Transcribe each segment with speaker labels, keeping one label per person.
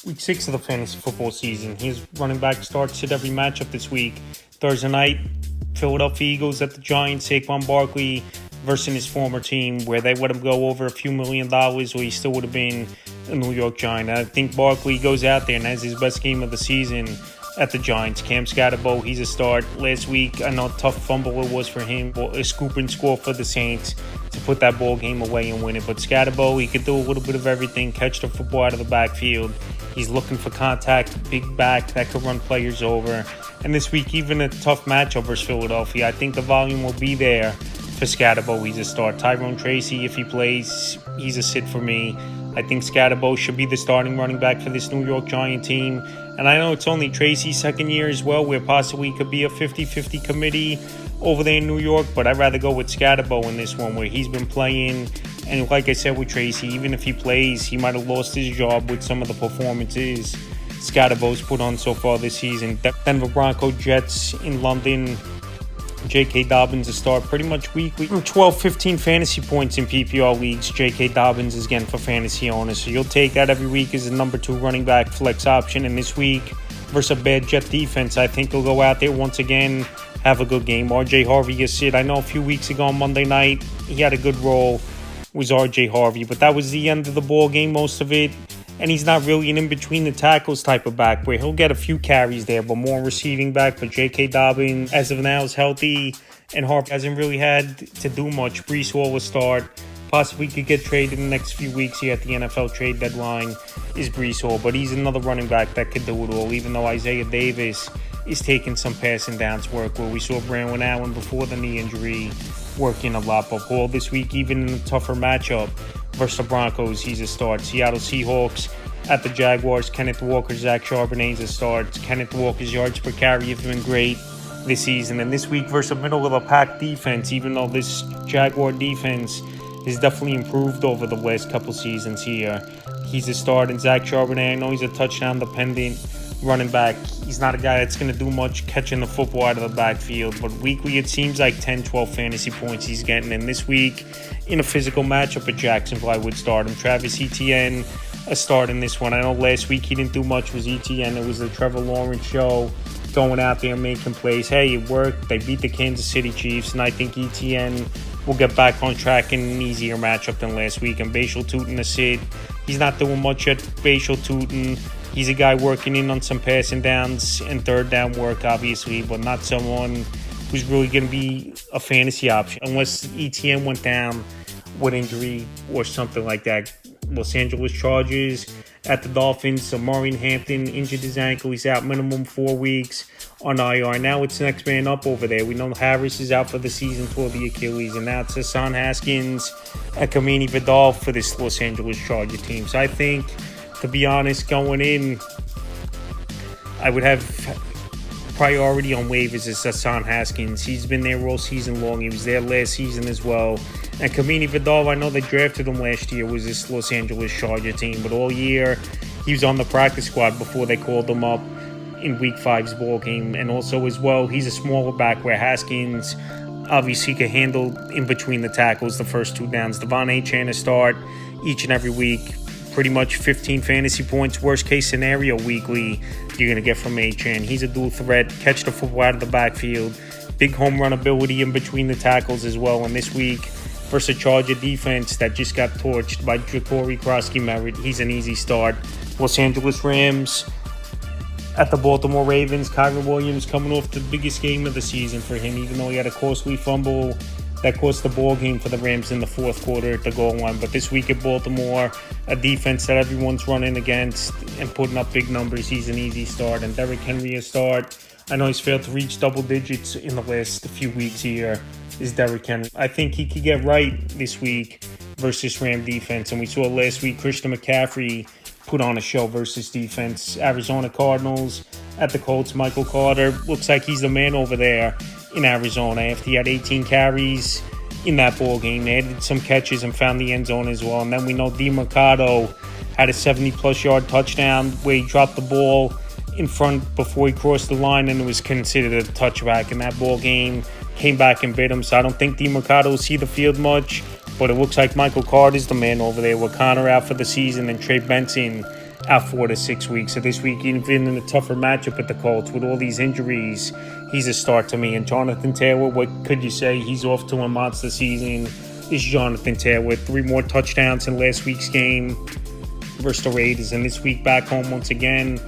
Speaker 1: Week 6 of the fantasy football season. His running back starts at every matchup this week. Thursday night, Philadelphia Eagles at the Giants. Saquon Barkley versus his former team, where they let him go over a few $1 million, where he still would have been a New York Giant. I think Barkley goes out there and has his best game of the season at the Giants. Cam Scatterbo, he's a start. Last week, I know tough fumble it was for him. A scoop and score for the Saints to put that ball game away and win it. But Scatterbo, he could do a little bit of everything, catch the football out of the backfield. He's looking for contact, big back that could run players over. And this week, even a tough matchup versus Philadelphia, I think the volume will be there for Scatterbo. He's a start. Tyrone Tracy, if he plays, he's a sit for me. I think Scatterbo should be the starting running back for this New York Giant team. And I know it's only Tracy's second year as well, where possibly it could be a 50-50 committee over there in New York, but I'd rather go with Scatterbo in this one, where he's been playing. And like I said with Tracy, even if he plays, he might have lost his job with some of the performances Scatterbo's put on so far this season. Denver Broncos Jets in London. J.K. Dobbins a start pretty much weekly. 12-15 fantasy points in PPR leagues. J.K. Dobbins is getting for fantasy owners. So you'll take that every week as a number 2 running back flex option. And this week, versus a bad Jet defense, I think he'll go out there once again, have a good game. R.J. Harvey is sit. I know a few weeks ago on Monday night, he had a good role, was R.J. Harvey. But that was the end of the ball game, most of it. And he's not really an in-between-the-tackles type of back, where he'll get a few carries there, but more receiving back. But J.K. Dobbins, as of now, is healthy, and Harper hasn't really had to do much. Breece Hall will start. Possibly could get traded in the next few weeks here at the NFL trade deadline is Breece Hall. But he's another running back that could do it all, even though Isaiah Davis is taking some passing downs work, where we saw Brandon Allen before the knee injury working a lot. But Hall this week, even in a tougher matchup versus the Broncos, he's a start. Seattle Seahawks at the Jaguars. Kenneth Walker, Zach Charbonnet's a start. Kenneth Walker's yards per carry have been great this season. And this week versus a middle-of-the-pack defense, even though this Jaguar defense has definitely improved over the last couple seasons here, he's a start. And Zach Charbonnet, I know he's a touchdown-dependent running back. He's not a guy that's going to do much catching the football out of the backfield, but weekly it seems like 10-12 fantasy points he's getting. And this week, in a physical matchup at Jacksonville, I would start him. Travis Etienne, a start in this one. I know last week he didn't do much with Etienne. It was the Trevor Lawrence show, going out there and making plays. Hey, it worked. They beat the Kansas City Chiefs, and I think Etienne will get back on track in an easier matchup than last week. And Bashal Tutin a sit. He's not doing much at Bashal Tutin. He's a guy working in on some passing downs and third down work, obviously, but not someone who's really going to be a fantasy option unless ETN went down with injury or something like that. Los Angeles Chargers at the Dolphins. So Maureen Hampton injured his ankle. He's out minimum 4 weeks on IR. Now it's next man up over there. We know Harris is out for the season for the Achilles, and now it's Hassan Haskins and Kamini Vidal for this Los Angeles Charger team. So I think, to be honest, going in, I would have priority on waivers is Hassan Haskins. He's been there all season long. He was there last season as well. And Kamini Vidal, I know they drafted him last year, was this Los Angeles Charger team. But all year, he was on the practice squad before they called him up in Week 5's ball game. And also as well, he's a smaller back, where Haskins obviously can handle in between the tackles the first 2 downs. Devon Achane to start each and every week. Pretty much 15 fantasy points, worst case scenario weekly, you're going to get from Achane. He's a dual threat, catch the football out of the backfield, big home run ability in between the tackles as well. And this week, versus a Charger defense that just got torched by Jacory Krosky-Merritt, he's an easy start. Los Angeles Rams at the Baltimore Ravens. Kyren Williams coming off the biggest game of the season for him, even though he had a costly fumble that cost the ball game for the Rams in the fourth quarter at the goal line. But this week at Baltimore, a defense that everyone's running against and putting up big numbers, he's an easy start. And Derrick Henry a start. I know he's failed to reach double digits in the last few weeks here, is Derrick Henry. I think he could get right this week versus Ram defense. And we saw last week Christian McCaffrey put on a show versus defense. Arizona Cardinals at the Colts. Michael Carter looks like he's the man over there in Arizona after he had 18 carries in that ball game. They added some catches and found the end zone as well. And then we know DeMarcado had a 70-plus yard touchdown where he dropped the ball in front before he crossed the line, and it was considered a touchback. And that ball game came back and bit him. So I don't think DeMarcado will see the field much, but it looks like Michael Carter's the man over there with Connor out for the season and Trey Benson out 4 to 6 weeks. So this week, even in a tougher matchup at the Colts with all these injuries, he's a start to me. And Jonathan Taylor, what could you say? He's off to a monster season. Is Jonathan Taylor, 3 more touchdowns in last week's game versus the Raiders, and this week back home once again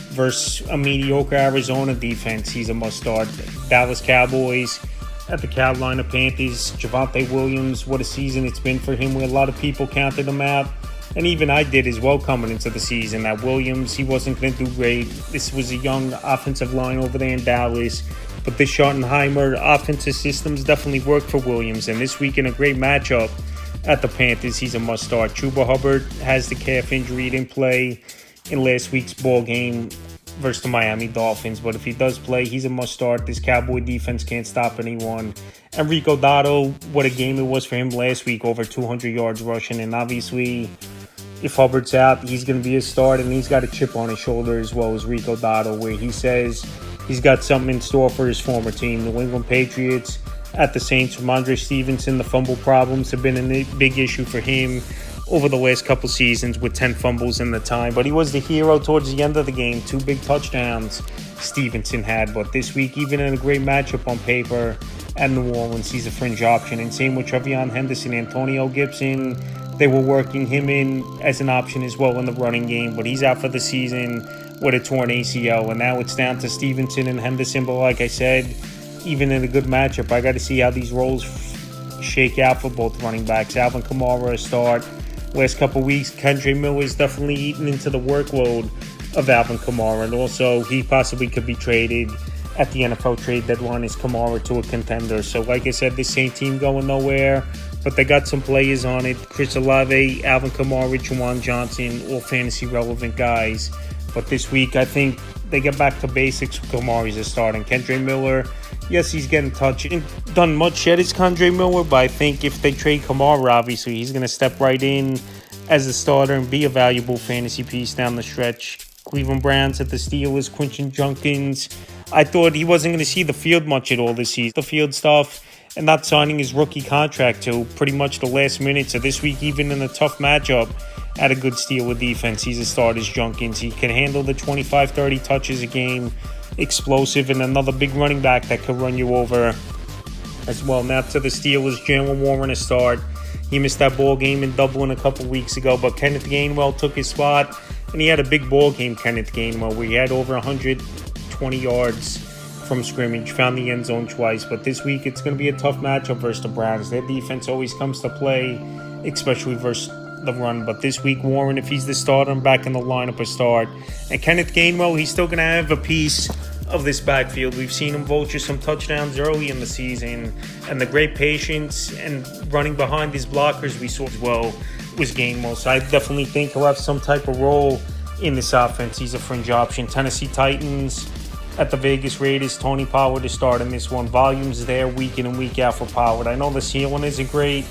Speaker 1: versus a mediocre Arizona defense. He's a must-start. Dallas Cowboys at the Carolina Panthers. Javonte Williams, what a season it's been for him, where a lot of people counted him out. And even I did as well coming into the season. That Williams, he wasn't going to do great. This was a young offensive line over there in Dallas. But this Schottenheimer offensive systems definitely worked for Williams. And this week in a great matchup at the Panthers, he's a must-start. Chuba Hubbard has the calf injury. He didn't play in last week's ball game versus the Miami Dolphins. But if he does play, he's a must-start. This Cowboy defense can't stop anyone. And Rico Dotto, what a game it was for him last week, over 200 yards rushing. And obviously, if Hubbard's out, he's going to be a start, and he's got a chip on his shoulder as well as Rico Dotto, where he says he's got something in store for his former team, New England Patriots. At the Saints, Ramondre Stevenson, the fumble problems have been a big issue for him over the last couple seasons with 10 fumbles in the time. But he was the hero towards the end of the game. 2 big touchdowns Stevenson had. But this week, even in a great matchup on paper at New Orleans, he's a fringe option. And same with Travion Henderson, Antonio Gibson. They were working him in as an option as well in the running game. But he's out for the season with a torn ACL. And now it's down to Stevenson and Henderson. But like I said, even in a good matchup, I got to see how these roles shake out for both running backs. Alvin Kamara a start. Last couple weeks, Kendre Miller is definitely eating into the workload of Alvin Kamara. And also, he possibly could be traded at the NFL trade deadline as Kamara to a contender. So like I said, this same team going nowhere, but they got some players on it. Chris Olave, Alvin Kamara, Juwan Johnson, all fantasy relevant guys. But this week, I think they get back to basics. Kamara's a start. And Kendre Miller, yes, he's getting touched. He hasn't done much yet as Kendre Miller, but I think if they trade Kamara, obviously, he's going to step right in as a starter and be a valuable fantasy piece down the stretch. Cleveland Browns at the Steelers, Quentin Junkins. I thought he wasn't going to see the field much at all this season. The field stuff and not signing his rookie contract to pretty much the last minute. So this week, even in a tough matchup, at a good Steeler defense, he's a start as Junkins. He can handle the 25-30 touches a game, explosive, and another big running back that could run you over as well. Now to the Steelers, Jaylen Warren a start. He missed that ball game in Dublin a couple weeks ago, but Kenneth Gainwell took his spot, and he had a big ball game, Kenneth Gainwell, where he had over 120 yards from scrimmage, found the end zone twice. But this week, it's going to be a tough matchup versus the Browns. Their defense always comes to play, especially versus the run. But this week, Warren, if he's the starter, I'm back in the lineup a start. And Kenneth Gainwell, he's still going to have a piece of this backfield. We've seen him vulture some touchdowns early in the season, and the great patience and running behind his blockers we saw as well was Gainwell. So I definitely think he'll have some type of role in this offense. He's a fringe option. Tennessee Titans at the Vegas Raiders, Tony Pollard to start in this one. Volume's there week in and week out for Pollard. I know the ceiling isn't great,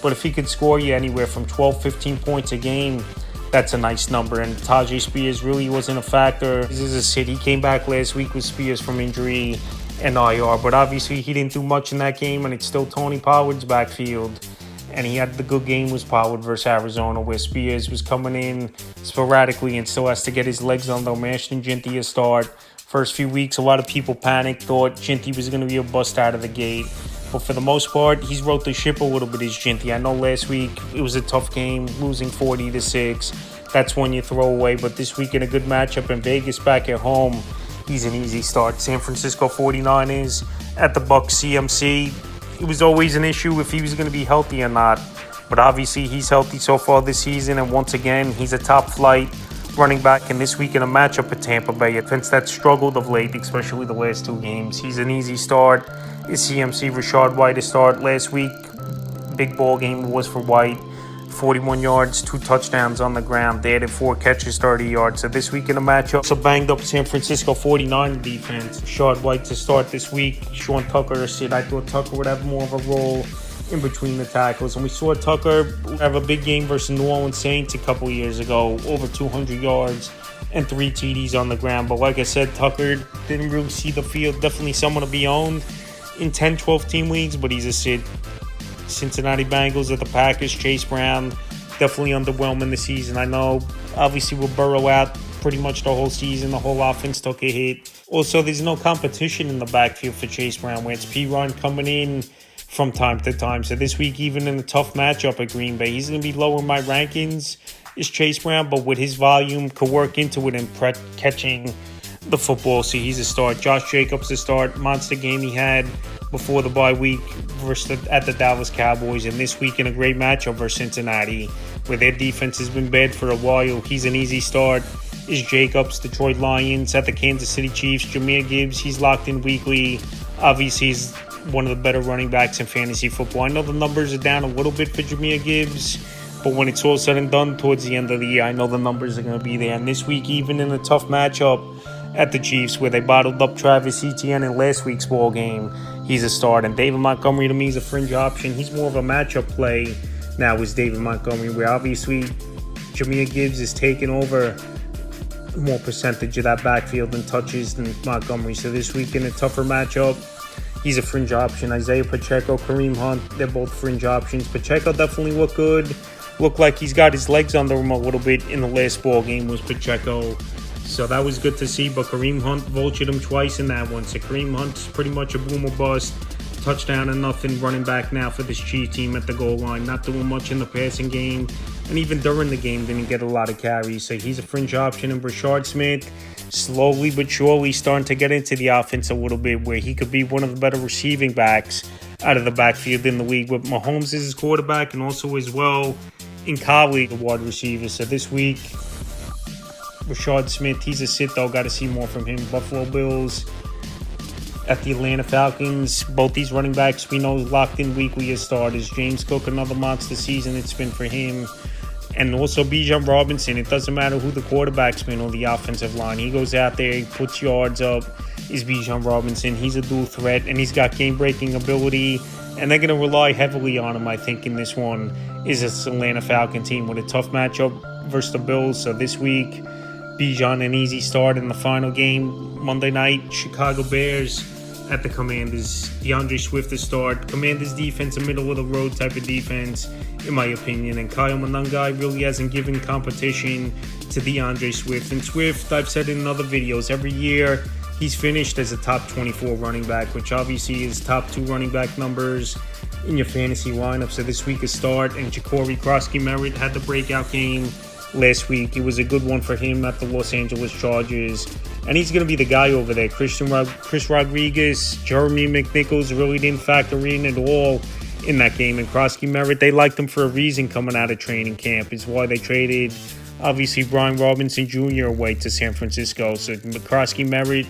Speaker 1: but if he could score you anywhere from 12, 15 points a game, that's a nice number. And Tajay Spears really wasn't a factor. This is a sit. He came back last week with Spears from injury and IR, but obviously he didn't do much in that game, and it's still Tony Pollard's backfield. And he had the good game was Pollard versus Arizona, where Spears was coming in sporadically and still has to get his legs under him. Ashton Ginty a start. First few weeks, a lot of people panicked, thought Ginty was going to be a bust out of the gate. But for the most part, he's wrote the ship a little bit as Ginty. I know last week it was a tough game, losing 40-6. That's one you throw away. But this week in a good matchup in Vegas back at home, he's an easy start. San Francisco 49ers at the Bucs CMC. It was always an issue if he was going to be healthy or not. But obviously he's healthy so far this season. And once again, he's a top flight running back. And this week in a matchup at Tampa Bay, a defense that struggled of late, especially the last 2 games. He's an easy start. Is CMC Rashad White to start last week? Big ball game was for White. 41 yards, 2 touchdowns on the ground. They added 4 catches, 30 yards. So this week in a matchup, it's a banged up San Francisco 49er defense. Rashad White to start this week. Sean Tucker to sit. I thought Tucker would have more of a role in between the tackles. And we saw Tucker have a big game versus New Orleans Saints a couple years ago. Over 200 yards and 3 TDs on the ground. But like I said, Tucker didn't really see the field. Definitely someone to be owned in 10, 12 team leagues, but he's a sit. Cincinnati Bengals at the Packers, Chase Brown, definitely underwhelming this season. I know Obviously, with Burrow out pretty much the whole season, the whole offense took a hit. Also, there's no competition in the backfield for Chase Brown, where it's Perine coming in from time to time. So this week, even in a tough matchup at Green Bay, he's going to be lower in my rankings, is Chase Brown, but with his volume, could work into it and catching the football. So he's a start. Josh Jacobs a start. Monster game he had before the bye week at the Dallas Cowboys, and this week in a great matchup versus Cincinnati, where their defense has been bad for a while. He's an easy start. Is Jacobs. Detroit Lions at the Kansas City Chiefs. Jahmyr Gibbs, he's locked in weekly. Obviously, he's one of the better running backs in fantasy football. I know the numbers are down a little bit for Jahmyr Gibbs, but when it's all said and done towards the end of the year, I know the numbers are going to be there. And this week, even in a tough matchup at the Chiefs, where they bottled up Travis Etienne in last week's ball game, he's a start. And David Montgomery, to me, is a fringe option. He's more of a matchup play now with David Montgomery, where obviously Jahmyr Gibbs is taking over more percentage of that backfield and touches than Montgomery. So this week in a tougher matchup, he's a fringe option. Isaiah Pacheco, Kareem Hunt, they're both fringe options. Pacheco definitely looked good. Looked like he's got his legs under him a little bit in the last ball game was Pacheco. So that was good to see. But Kareem Hunt vultured him twice in that one. So Kareem Hunt's pretty much a boom or bust. Touchdown and nothing running back now for this Chiefs team at the goal line. Not doing much in the passing game. And even during the game, didn't get a lot of carries. So he's a fringe option. And Rashard Smith, slowly but surely starting to get into the offense a little bit, where he could be one of the better receiving backs out of the backfield in the league, with Mahomes as his quarterback and also as well in college, the wide receiver. So this week, Rashard Smith, he's a sit though. Got to see more from him. Buffalo Bills at the Atlanta Falcons. Both these running backs we know locked in weekly as starters. James Cook, another monster season it's been for him. And also Bijan Robinson. It doesn't matter who the quarterback's been or the offensive line. He goes out there, he puts yards up, is Bijan Robinson. He's a dual threat, and he's got game-breaking ability. And they're going to rely heavily on him, I think, in this one. Is this Atlanta Falcon team with a tough matchup versus the Bills. So this week, Bijan an easy start in the final game. Monday night, Chicago Bears at the Commanders. DeAndre Swift to start. Commanders defense, a middle-of-the-road type of defense, in my opinion. And Kyle Monangai really hasn't given competition to DeAndre Swift. And Swift, I've said in other videos, every year he's finished as a top 24 running back, which obviously is top 2 running back numbers in your fantasy lineup. So this week a start. And Jacory Krosky-Merritt had the breakout game last week. It was a good one for him at the Los Angeles Chargers. And he's going to be the guy over there. Chris Rodriguez, Jeremy McNichols really didn't factor in at all in that game. And Krosky-Merritt, they liked him for a reason coming out of training camp. Is why they traded, obviously, Brian Robinson Jr. away to San Francisco. So Krosky-Merritt,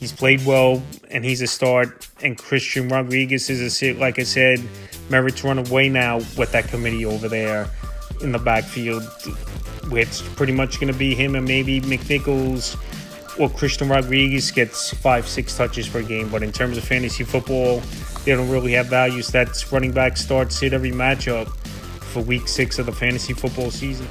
Speaker 1: he's played well, and he's a start. And Christian Rodriguez is a sit. Like I said, Merritt's run away now with that committee over there in the backfield, where it's pretty much going to be him and maybe McNichols or Christian Rodriguez gets 5-6 touches per game. But in terms of fantasy football, they don't really have values. That's running back start sit every matchup for week 6 of the fantasy football season.